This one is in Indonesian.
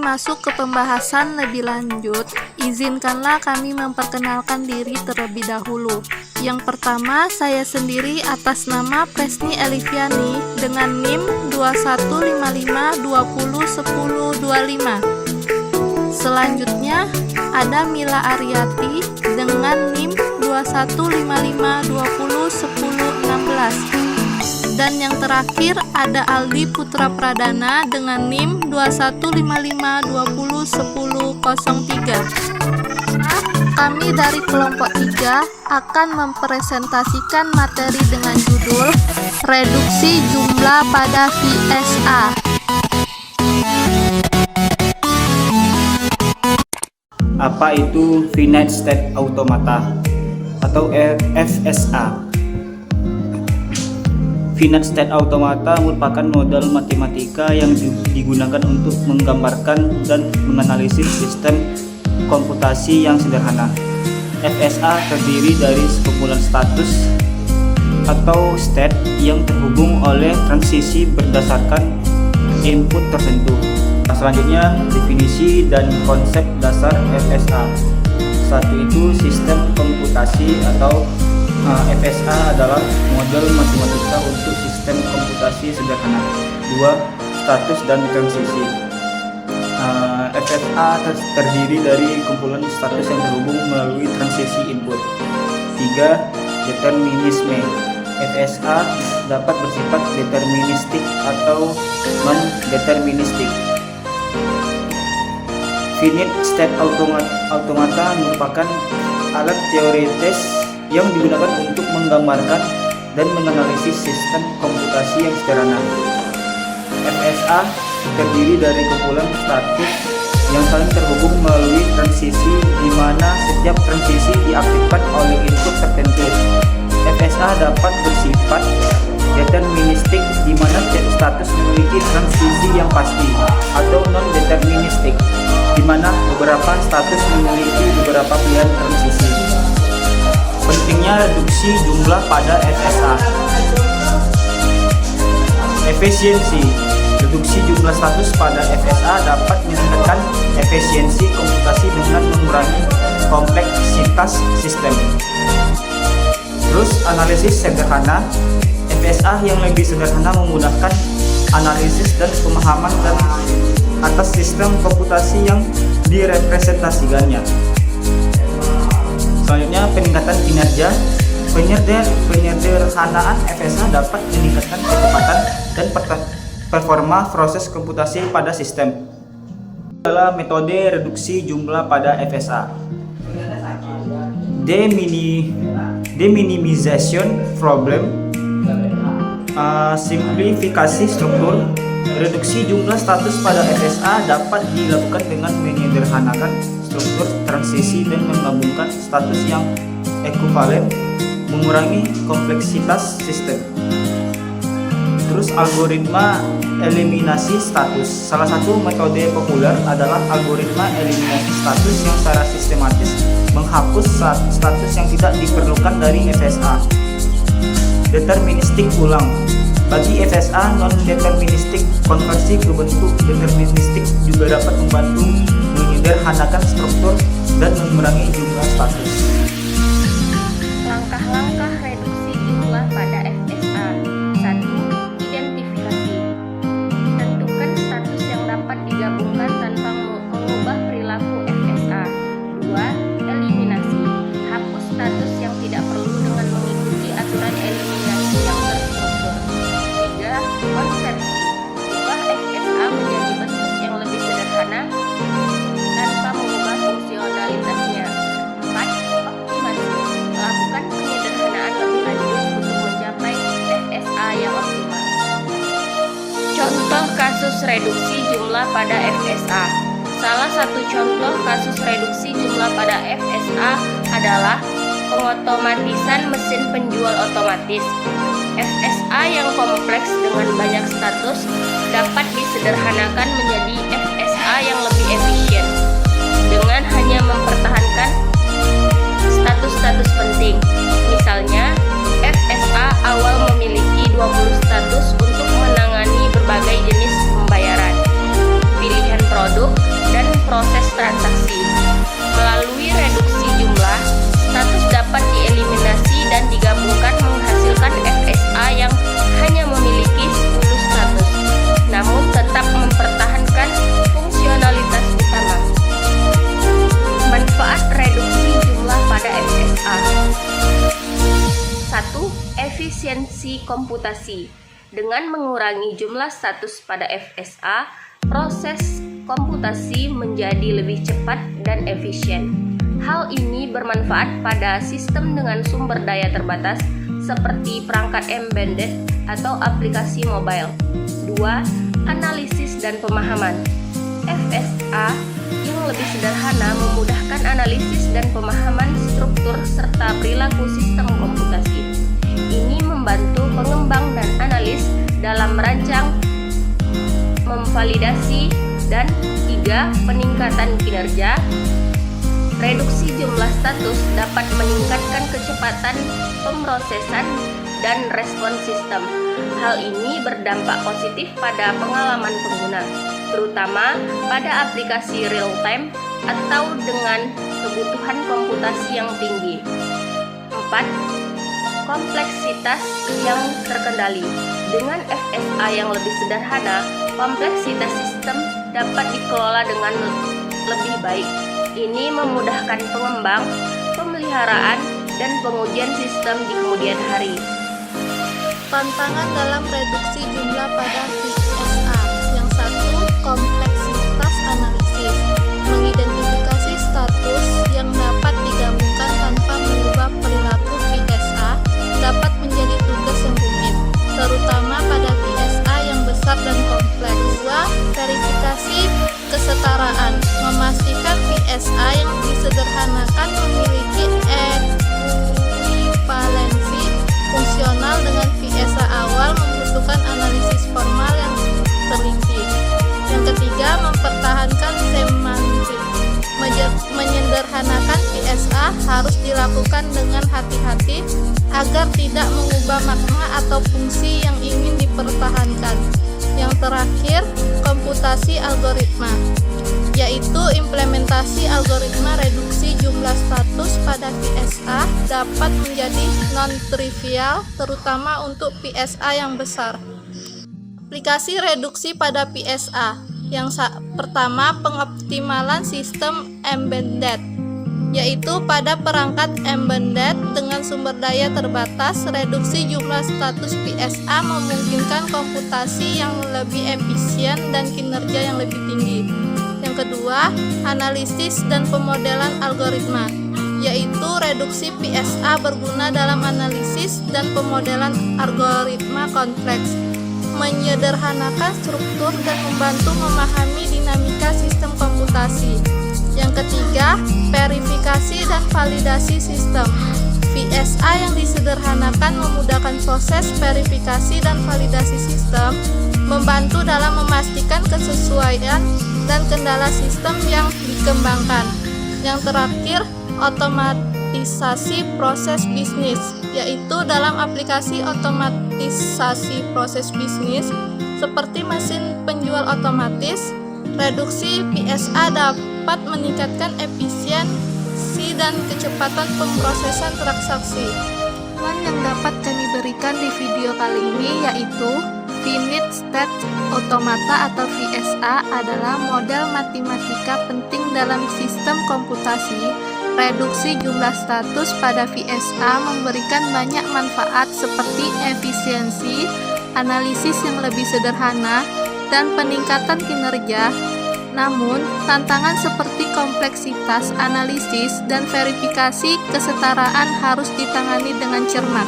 masuk ke pembahasan lebih lanjut, izinkanlah kami memperkenalkan diri terlebih dahulu. Yang pertama, saya sendiri atas nama Presni Eliviani dengan NIM 2155201025. Selanjutnya, ada Mila Ariati dengan NIM 2155201016. Dan yang terakhir ada Aldi Putra Pradana dengan NIM 2155201003. Kami dari kelompok 3 akan mempresentasikan materi dengan judul Reduksi Jumlah pada VSA. Apa itu Finite State Automata atau FSA? Finite State Automata merupakan model matematika yang digunakan untuk menggambarkan dan menganalisis sistem komputasi yang sederhana. FSA terdiri dari sekumpulan status atau state yang terhubung oleh transisi berdasarkan input tertentu. Selanjutnya, definisi dan konsep dasar FSA. Satu itu sistem komputasi atau FSA adalah model matematika untuk sistem komputasi sederhana. 2. Status dan transisi. FSA terdiri dari kumpulan status yang terhubung melalui transisi input. 3. Determinisme. FSA dapat bersifat deterministik atau non-deterministik. Finite State Automata merupakan alat teoritis yang digunakan untuk menggambarkan dan menganalisis sistem komputasi yang sederhana. FSA terdiri dari kumpulan status yang saling terhubung melalui transisi, di mana setiap transisi diaktifkan oleh input tertentu. FSA dapat bersifat deterministik, di mana setiap status memiliki transisi yang pasti, atau non-deterministik, di mana beberapa status memiliki beberapa pilihan transisi. Pentingnya reduksi jumlah pada FSA. Efisiensi. Reduksi jumlah status pada FSA dapat meningkatkan efisiensi komputasi dengan mengurangi kompleksitas sistem. Terus, analisis sederhana. FSA yang lebih sederhana memudahkan analisis dan pemahaman atas sistem komputasi yang direpresentasikannya. Selanjutnya, peningkatan kinerja. Penyederhanaan FSA dapat meningkatkan kecepatan dan performa proses komputasi pada sistem. Adalah metode reduksi jumlah pada FSA. Deminimization problem. Simplifikasi struktur. Reduksi jumlah status pada FSA dapat dilakukan dengan menyederhanakan struktur transisi dan menggabungkan status yang ekuivalen, mengurangi kompleksitas sistem. Terus, algoritma eliminasi status. Salah satu metode populer adalah algoritma eliminasi status yang secara sistematis menghapus status yang tidak diperlukan dari FSA. Deterministik ulang. Bagi FSA non-deterministik, konversi ke bentuk deterministik juga dapat membantu menyederhanakan struktur dan mengurangi jumlah status. Langkah-langkah reduksi jumlah pada FSA. 1. Identifikasi. Tentukan status yang dapat digabungkan tanpa mengubah perilaku FSA. 2. Eliminasi. Hapus status yang tidak perlu dengan mengikuti aturan eliminasi yang terstruktur. 3. Konversi. Ubah FSA menjadi bentuk yang lebih sederhana tanpa mengubah fungsionalitasnya. 4. Optimasi. Lakukan penyederhanaan lebih lanjut untuk mencapai FSA yang optimal. Contoh kasus reduksi jumlah pada FSA. Salah satu contoh kasus reduksi jumlah pada FSA adalah pengotomatisan mesin penjual otomatis. FSA yang kompleks dengan banyak status dapat disederhanakan menjadi FSA yang lebih efisien dengan hanya mempertahankan status-status penting. Misalnya, FSA awal memiliki 20 status untuk menangani berbagai jenis pembayaran, pilihan produk, komputasi. Dengan mengurangi jumlah status pada FSA, proses komputasi menjadi lebih cepat dan efisien. Hal ini bermanfaat pada sistem dengan sumber daya terbatas seperti perangkat embedded atau aplikasi mobile. 2. Analisis dan pemahaman. FSA yang lebih sederhana memudahkan analisis dan pemahaman struktur serta perilaku sistem komputasi. Ini membantu pengembang dan analis dalam merancang, memvalidasi, dan 3. Peningkatan kinerja. Reduksi jumlah status dapat meningkatkan kecepatan pemrosesan dan respon sistem. Hal ini berdampak positif pada pengalaman pengguna, terutama pada aplikasi real-time atau dengan kebutuhan komputasi yang tinggi. 4. Kompleksitas yang terkendali. Dengan FSA yang lebih sederhana, kompleksitas sistem dapat dikelola dengan lebih baik. Ini memudahkan pengembang, pemeliharaan, dan pengujian sistem di kemudian hari. Tantangan dalam reduksi jumlah pada VSA. Yang satu, kompleksitas analisis. Mengidentifikasi status yang dapat digabungkan tanpa mengubah perilaku VSA dapat menjadi tugas yang rumit, terutama pada VSA yang besar dan kompleks. 2. Verifikasi kesetaraan. Memastikan VSA yang disederhanakan memiliki ekuivalensi fungsional dengan VSA awal membutuhkan analisis formal yang teliti. Yang ketiga, mempertahankan semantik. Menyederhanakan VSA harus dilakukan dengan hati-hati agar tidak mengubah makna atau fungsi yang ingin dipertahankan. Yang terakhir, komputasi algoritma, yaitu implementasi algoritma reduksi jumlah status pada VSA dapat menjadi non-trivial, terutama untuk VSA yang besar. Aplikasi reduksi pada VSA. Yang pertama, pengoptimalan sistem embedded, yaitu pada perangkat embedded dengan sumber daya terbatas, reduksi jumlah status VSA memungkinkan komputasi yang lebih efisien dan kinerja yang lebih tinggi. Yang kedua, analisis dan pemodelan algoritma, yaitu reduksi VSA berguna dalam analisis dan pemodelan algoritma kompleks, menyederhanakan struktur dan membantu memahami dinamika sistem komputasi. Yang ketiga, verifikasi dan validasi sistem. VSA yang disederhanakan memudahkan proses verifikasi dan validasi sistem, membantu dalam memastikan kesesuaian dan kendala sistem yang dikembangkan. Yang terakhir, otomatisasi proses bisnis, yaitu dalam aplikasi otomatisasi proses bisnis seperti mesin penjual otomatis, reduksi VSA dapat meningkatkan efisiensi dan kecepatan pemrosesan transaksi. Pengalaman yang dapat kami berikan di video kali ini yaitu Finite State Automata atau VSA adalah model matematika penting dalam sistem komputasi. Reduksi jumlah status pada VSA memberikan banyak manfaat seperti efisiensi, analisis yang lebih sederhana, dan peningkatan kinerja. Namun, tantangan seperti kompleksitas analisis dan verifikasi kesetaraan harus ditangani dengan cermat.